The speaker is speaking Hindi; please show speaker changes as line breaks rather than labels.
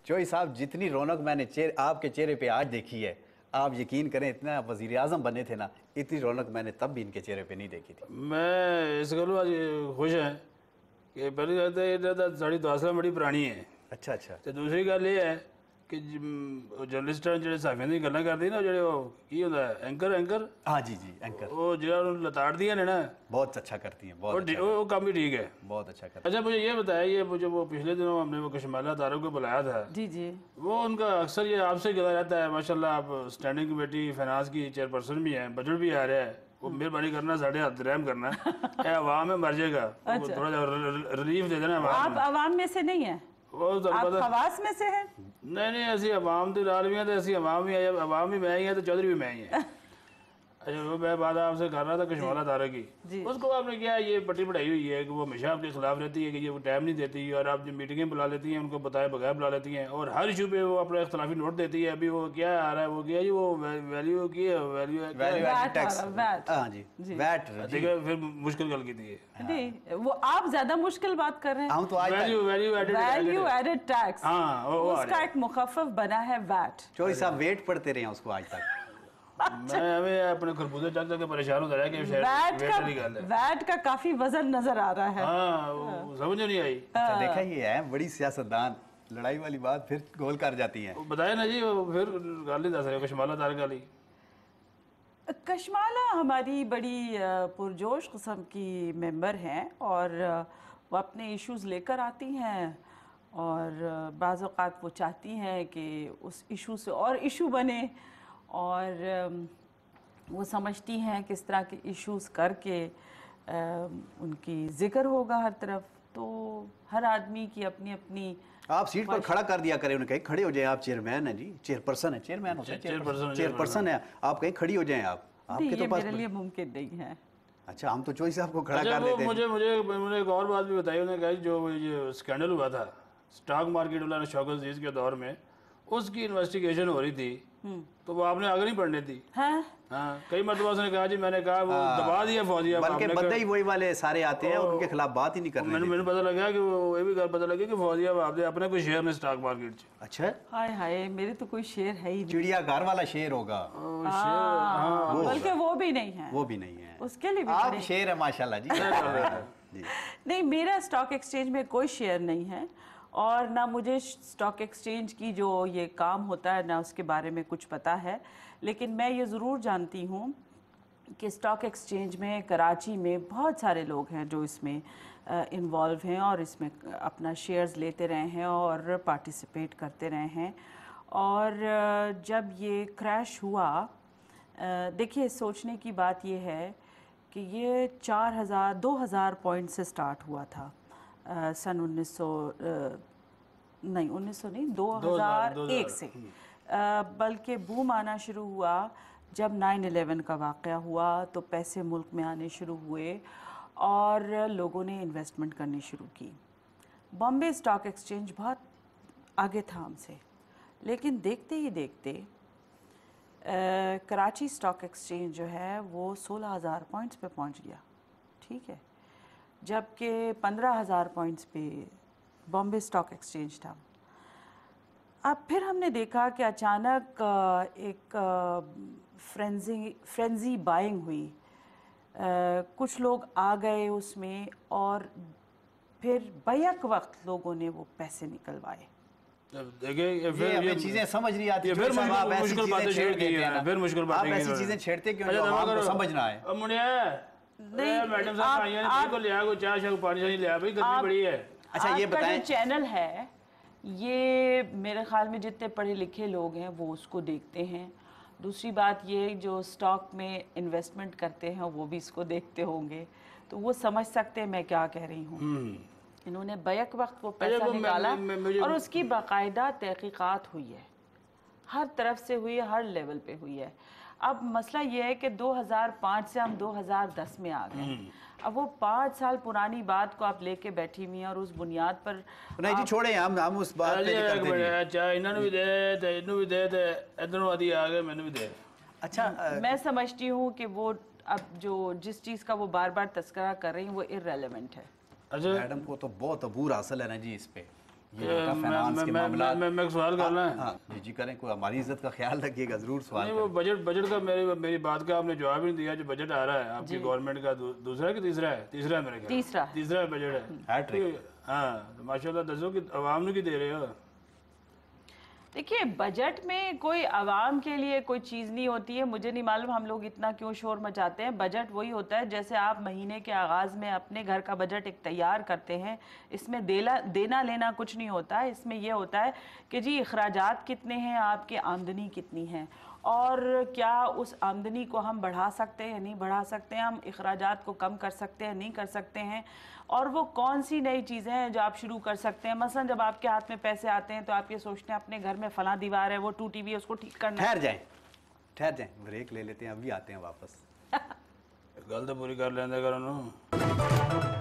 चोई साहब, जितनी रौनक मैंने आपके चेहरे पे आज देखी है, आप यकीन करें इतना वज़ीर आज़म बने थे ना, इतनी रौनक मैंने तब भी इनके चेहरे पे नहीं देखी थी।
मैं इस गलो आज खुश है कि पहली गल तो ये साड़ी दौसला बड़ी पुरानी है
अच्छा अच्छा।
तो दूसरी गल ये है कि जर्नलिस्ट जो साफियां दी गल्लां करदी ना जो की होंदा है एंकर
हाँ जी जी, एंकर
वो जो लताड़ दिया ने ना
बहुत अच्छा करती हैं, बहुत अच्छा,
वो काम भी ठीक है।
बहुत अच्छा करती
अच्छा मुझे ये बताया, ये मुझे वो पिछले दिनों हमने वो कशमाला तारों को बुलाया था
जी जी।
वो उनका अक्सर ये आपसे गिला रहता है माशाल्लाह, आप स्टैंडिंग कमेटी फाइनेंस की चेयरपर्सन भी हैं, बजट भी आ रहा है, वो मेहरबानी करना साढ़े हाथ रहम करना है अवाम में मर जाएगा, थोड़ा रिलीफ दे देना।
आप अवाम में से नहीं है,
वो
आप खवास में से हैं।
नहीं असं अवाम के नाल भी हैं तो असं अवाम भी मैं ही है तो चौधरी भी मैं ही है। अच्छा वो मैं बात आपसे कर रहा था कशमाला तारा की, उसको आपने क्या ये पट्टी बढ़ाई हुई है कि वो हमेशा आपके खिलाफ रहती है कि ये वो टाइम नहीं देती और आप जो मीटिंगें बुला लेती हैं उनको बताए बगैर बुला लेती हैं और हर इशू पे वो अपना इख्तलाफी नोट देती है। अभी वो क्या आ रहा है, वो क्या जी वो वैल्यू की है, वैल्यू
टैक्स, हाँ जी, वैट।
देखिए फिर मुश्किल गल की थी
नहीं, वो आप ज्यादा मुश्किल बात कर रहे हैं।
हम तो आज
वैल्यू एडेड टैक्स,
हाँ
उसका एक मुखफ़फ़ बना है वैट।
चोई साहब वेट पढ़ते रहे हैं उसको आज तक।
मैं हमें अपने खरबूजे चल के परेशान होता रहा कि
वैट का काफी वजन नजर आ रहा है।
हाँ समझ नहीं आई।
अच्छा देखा, ये है बड़ी सियासतदान, लड़ाई वाली बात फिर गोल कर जाती है।
बताया ना जी, फिर गाली दस रहे कशमाला तार गाली।
कशमाला हमारी बड़ी पुरजोश किस्म की मेंबर हैं और वो अपने इश्यूज़ लेकर आती हैं और बाज़ औक़ात वो चाहती हैं कि उस इशू से और इशू बने और वो समझती हैं किस तरह के इश्यूज़ करके उनकी ज़िक्र होगा हर तरफ। तो हर आदमी की अपनी अपनी,
आप सीट पर खड़ा कर दिया करें, उन्हें कहीं खड़े हो जाए। आप चेयरमैन हैं जी, चेयरपर्सन है, चेयरमैन होते हैं, चेयरपर्सन है, आप कहीं खड़ी हो जाए। आप आपके तो पास
मेरे लिए मुमकिन नहीं है।
अच्छा हम तो चोई साहब को खड़ा कर देते हैं।
मुझे एक और बात भी बताई उन्होंने, कहा जो स्कैंडल हुआ था स्टॉक मार्केट वाला शौकत अजीज के दौर में, उसकी इन्वेस्टिगेशन हो रही थी तो वो आपने आगे नहीं बढ़ने दी।
हाँ
कई मरतबा उसने कहा जी, मैंने कहा वो दबा दिया फौजिया,
बल्कि बंदे ही वही वाले सारे आते हैं और उनके खिलाफ बात ही नहीं करने।
मैंने पता लगा कि वो ये भी पता लगा कि फौजिया आपने अपने कोई शेयर में स्टॉक मार्केट च।
अच्छा
हाय हाय, मेरे तो कोई शेयर है ही नहीं।
चिड़ियाघर वाला शेर होगा,
बल्कि वो भी नहीं है,
वो भी नहीं है,
उसके लिए भी
आप शेर है माशाल्लाह जी।
नहीं, मेरा स्टॉक एक्सचेंज में कोई शेयर नहीं है और ना मुझे स्टॉक एक्सचेंज की जो ये काम होता है ना उसके बारे में कुछ पता है। लेकिन मैं ये ज़रूर जानती हूँ कि स्टॉक एक्सचेंज में कराची में बहुत सारे लोग हैं जो इसमें इन्वॉल्व हैं और इसमें अपना शेयर्स लेते रहे हैं और पार्टिसिपेट करते रहे हैं। और जब ये क्रैश हुआ, देखिए सोचने की बात ये है कि ये 2000 पॉइंट से स्टार्ट हुआ था सन 2001 से, बल्कि बूम आना शुरू हुआ जब 9/11 का वाक़या हुआ तो पैसे मुल्क में आने शुरू हुए और लोगों ने इन्वेस्टमेंट करनी शुरू की। बॉम्बे स्टॉक एक्सचेंज बहुत आगे था हमसे, लेकिन देखते ही देखते कराची स्टॉक एक्सचेंज जो है वो 16,000 पॉइंट्स पे पहुंच गया, ठीक है, जबकि 15,000 पॉइंट्स पे बॉम्बे स्टॉक एक्सचेंज था। अब फिर हमने देखा कि अचानक एक फ्रेंजी बाइंग हुई, कुछ लोग आ गए उसमें और फिर बैक वक्त लोगों ने वो पैसे निकलवाए।
देखिए फिर
ये चीजें समझ नहीं आती,
फिर मुश्किल बातें छेड़ते हैं, फिर मुश्किल बातें
ऐसी चीजें छेड़ते क्यों जो आपको समझ ना आए।
नहीं मैडम साहब को लिया को चाय शाय पानी शानी लिया भाई, गर्मी बड़ी है।
अच्छा ये बताएं,
चैनल है ये मेरे ख्याल में जितने पढ़े लिखे लोग हैं वो उसको देखते हैं। दूसरी बात ये जो स्टॉक में इन्वेस्टमेंट करते हैं वो भी इसको देखते होंगे, तो वो समझ सकते हैं मैं क्या कह रही हूँ। इन्होंने बैक वक्त वो पैसा निकाला और उसकी बाकायदा तहकीकात हुई है, हर तरफ से हुई है, हर लेवल पे हुई है। अब मसला ये है कि 2005 से हम 2010 में आ गए। अब वो 5 साल पुरानी बात को आप लेके बैठी हुई हैं और उस बुनियाद पर
नहीं जी छोड़े, हम उस बात पे करते हैं।
अच्छा इन्होंने भी दे ते इन्होंने भी दे ते इधरों आदि आ गए, मैंने भी दे।
अच्छा
मैं समझती हूँ कि वो अब जो जिस चीज़ का वो बार बार तस्करा कर रही हैं वो इर्रेलेवेंट है।
मैडम को तो बहुत अबूर हासिल है ना जी इस पे। ये होता फाइनेंस के मामला।
मैं एक सवाल करना है।
हाँ जी जी करें, कोई हमारी इज्जत का ख्याल रखिएगा, ज़रूर सवाल
नहीं, वो बजट का मेरी बात का आपने जवाब ही नहीं दिया। जो बजट आ रहा है आपकी गवर्नमेंट का, दूसरा है कि तीसरा है? तीसरा है मेरे ख्याल। तीसरा बजट है।
हैट्रिक।
हाँ, तो माशाल्लाह दसो कि अवाम की दे रहे हो।
देखिए, बजट में कोई आवाम के लिए कोई चीज़ नहीं होती है। मुझे नहीं मालूम हम लोग इतना क्यों शोर मचाते हैं। बजट वही होता है जैसे आप महीने के आगाज़ में अपने घर का बजट एक तैयार करते हैं। इसमें देना लेना कुछ नहीं होता है। इसमें यह होता है कि जी अखराजात कितने हैं, आपकी आमदनी कितनी है, और क्या उस आमदनी को हम बढ़ा सकते हैं, नहीं बढ़ा सकते हैं, हम अखराजात को कम कर सकते हैं, नहीं कर सकते हैं, और वो कौन सी नई चीज़ें हैं जो आप शुरू कर सकते हैं। मसलन जब आपके हाथ में पैसे आते हैं तो आप ये सोचते हैं अपने घर में फलां दीवार है, वो टूटी हुई है, उसको ठीक करना है।
ठहर जाएं, ब्रेक ले लेते हैं, अभी आते हैं वापस।
गल तो पूरी कर लेंगे करो ना।